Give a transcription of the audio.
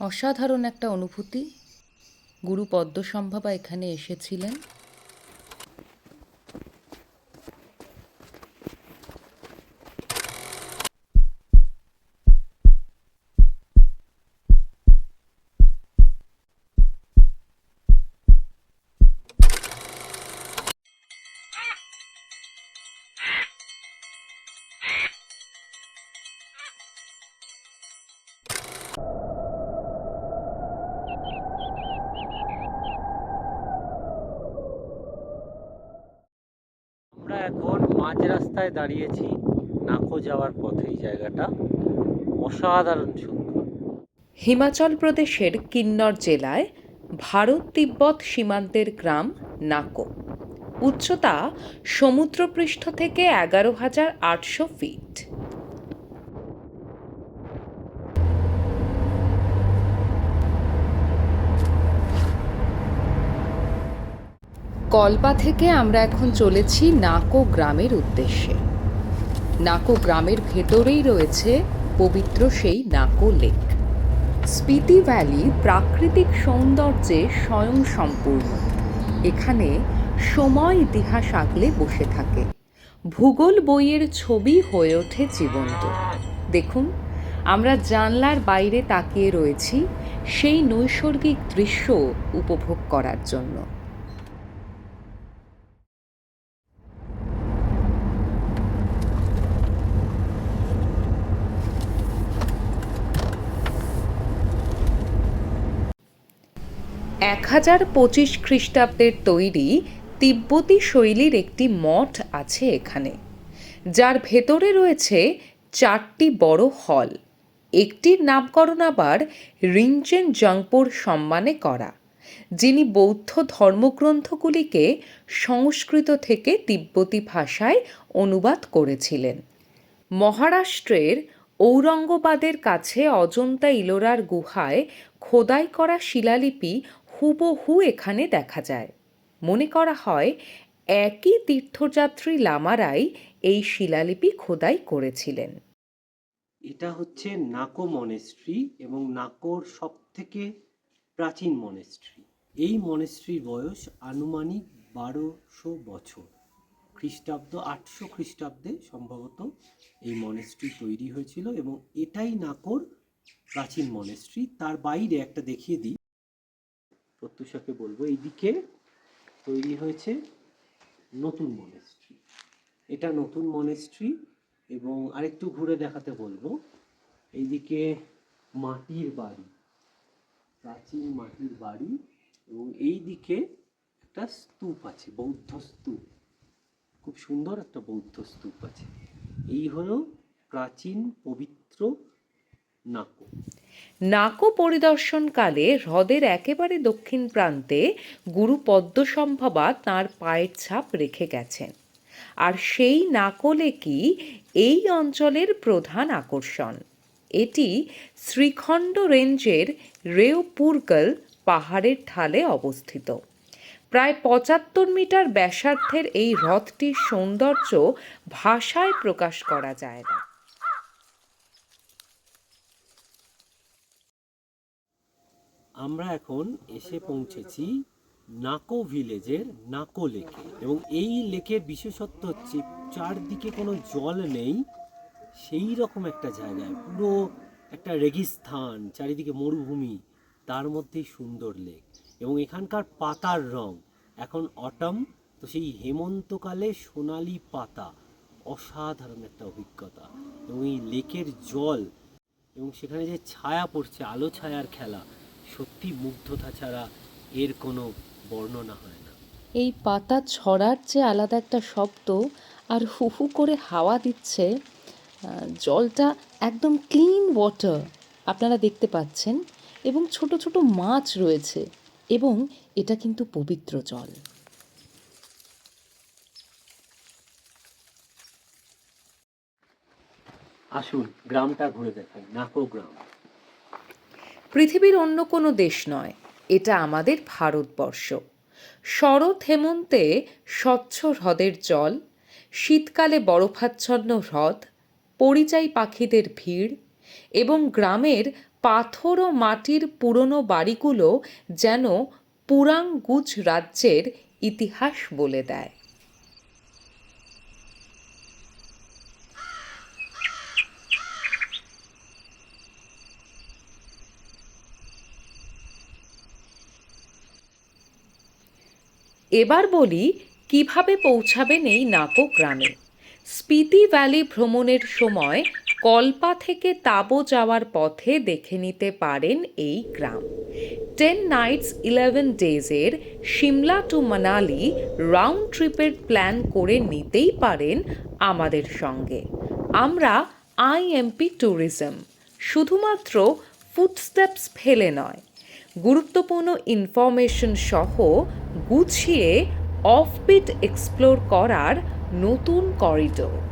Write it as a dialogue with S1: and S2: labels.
S1: অসাধারণ একটা অনুভূতি। গুরু পদ্মসম্ভবা এখানে এসেছিলেন।
S2: আমরা এখন মাঝ রাস্তায় দাঁড়িয়েছি, নাকো যাওয়ার পথে। এই জায়গাটা অসাধারণ সুন্দর।
S1: হিমাচল প্রদেশের কিন্নর জেলায় ভারত তিব্বত সীমান্তের গ্রাম নাকো। উচ্চতা সমুদ্রপৃষ্ঠ থেকে 11,800 ফিট। কলপা থেকে আমরা এখন চলেছি নাকো গ্রামের উদ্দেশ্যে। নাকো গ্রামের ভেতরেই রয়েছে পবিত্র সেই নাকো লেক। স্পিতি ভ্যালি প্রাকৃতিক সৌন্দর্যে স্বয়ংসম্পূর্ণ। এখানে সময় ইতিহাস আগলে বসে থাকে, ভূগোল বইয়ের ছবি হয়ে ওঠে জীবন্ত। দেখুন, আমরা জানলার বাইরে তাকিয়ে রয়েছি সেই নৈসর্গিক দৃশ্য উপভোগ করার জন্য। এক 1025 খ্রিস্টাব্দের তৈরি তিব্বতী শৈলীর একটি মঠ আছে এখানে, যার ভেতরে রয়েছে 4টি বড় হল। একটির নামকরণ আবার রিনচেন জংপোর সম্মানে করা, যিনি বৌদ্ধ ধর্মগ্রন্থগুলিকে সংস্কৃত থেকে তিব্বতী ভাষায় অনুবাদ করেছিলেন। মহারাষ্ট্রের ঔরঙ্গাবাদের কাছে অজন্তা ইলোরার গুহায় খোদাই করা শিলালিপি হুবহু এখানে দেখা যায়। মনে করা হয় একই তীর্থযাত্রী লামারাই এই শিলালিপি খোদাই করেছিলেন।
S2: এটা হচ্ছে নাকো মনেস্ট্রি এবং নাকোর সব থেকে প্রাচীন মনেস্ট্রি। এই মনেস্ট্রির বয়স আনুমানিক 1200 বছর। খ্রিস্টাব্দ 800 খ্রিস্টাব্দে সম্ভবত এই মনেস্ট্রি তৈরি হয়েছিল এবং এটাই নাকোর প্রাচীন মনেস্ট্রি। তার বাইরে একটা দেখিয়ে দিই, প্রত্যুষাকে বলবো, এইদিকে তৈরি হয়েছে নতুন মনেস্ট্রি। এটা নতুন মনেস্ট্রি এবং আরেকটু ঘুরে দেখাতে বলবো। এইদিকে মাটির বাড়ি, প্রাচীন মাটির বাড়ি, এবং এই দিকে একটা স্তূপ আছে, বৌদ্ধ স্তূপ। খুব সুন্দর একটা বৌদ্ধ স্তূপ আছে। এই হলো প্রাচীন পবিত্র নাকো।
S1: নাকো পরিদর্শনকালে হ্রদের একেবারে দক্ষিণ প্রান্তে গুরু পদ্মসম্ভবা তাঁর পায়ের ছাপ রেখে গেছেন। আর সেই নাকো লেকই এই অঞ্চলের প্রধান আকর্ষণ। এটি শ্রীখণ্ড রেঞ্জের রেওপুরগল পাহাড়ের ঢালে অবস্থিত। প্রায় 75 মিটার ব্যাসার্ধের এই হ্রদটির সৌন্দর্য ভাষায় প্রকাশ করা যায় না।
S2: আমরা এখন এসে পৌঁছেছি নাকো ভিলেজের নাকো লেকে, এবং এই লেকের বিশেষত্ব হচ্ছে চারদিকে কোনো জল নেই, সেই রকম একটা জায়গায়, পুরো একটা রেগিস্থান, চারিদিকে মরুভূমি, তার মধ্যেই সুন্দর লেক। এবং এখানকার পাতার রং এখন অটম, তো সেই হেমন্তকালে সোনালি পাতা, অসাধারণ একটা অভিজ্ঞতা। এবং এই লেকের জল এবং সেখানে যে ছায়া পড়ছে, আলো ছায়ার খেলা, সত্যি মুগ্ধতা ছাড়া এর কোনো বর্ণনা হয় না।
S1: এই পাতা ছড়ার যে আলাদা একটা শব্দ, আর হু হু করে হাওয়া দিচ্ছে, জলটা একদম ক্লিন ওয়াটার আপনারা দেখতে পাচ্ছেন, এবং ছোট ছোট মাছ রয়েছে, এবং এটা কিন্তু পবিত্র জল।
S2: আসুন গ্রামটা ঘুরে দেখাই, নাকো গ্রাম।
S1: পৃথিবীর অন্য কোনো দেশ নয়, এটা আমাদের ভারতবর্ষ। শরৎ হেমন্তে স্বচ্ছ হ্রদের জল, শীতকালে বরফাচ্ছন্ন হ্রদ, পরিযায়ী পাখিদের ভিড় এবং গ্রামের পাথর ও মাটির পুরনো বাড়িগুলো যেন পুরাং গুজ রাজ্যের ইতিহাস বলে দেয়। এবার বলি কিভাবে পৌঁছাবেন এই নাকো গ্রামে। স্পিতি ভ্যালি ভ্রমণের সময় কল্পা থেকে তাবো যাওয়ার পথে দেখে নিতে পারেন এই গ্রাম। 10 নাইটস 11 ডেজের সিমলা টু মানালি রাউন্ড ট্রিপের প্ল্যান করে নিতেই পারেন আমাদের সঙ্গে। আমরা আইএমপি ট্যুরিজম শুধুমাত্র ফুটস্টেপস ফেলে নয়, গুরুত্বপূর্ণ ইনফরমেশন সহ গুছিয়ে অফবিট এক্সপ্লোর করার নতুন করিডোর।